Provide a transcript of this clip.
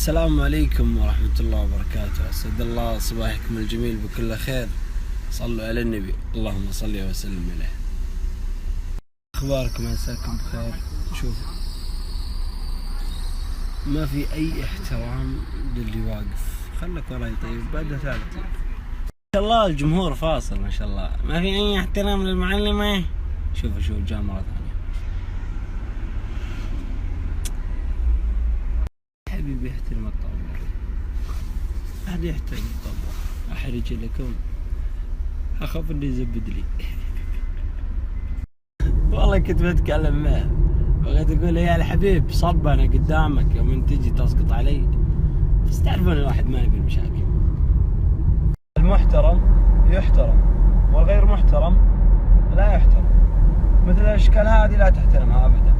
السلام عليكم ورحمة الله وبركاته. أسعد الله صباحكم الجميل بكل خير. صلوا على النبي، اللهم صل وسلم عليه. أخباركم؟ عساكم بخير. شوف، ما في أي احترام للي واقف. خلك وراي طيب، بعدها تعال طيب. ما شاء الله الجمهور فاصل، ما شاء الله، ما في أي احترام للمعلمة. شوف جاء مرة ثانية. حبيبي احترم الطابور، أحد يحترم الطابور. أحرج لكم، أخاف إنه يزبد لي. والله كنت بتكلم معه، بغيت أقول يا الحبيب صب أنا قدامك يوم أنت تجي تسقط علي، بس تعرفون الواحد ما يبي المشاكل. المحترم يحترم والغير محترم لا يحترم. مثل الأشكال هذه لا تحترمها أبدا.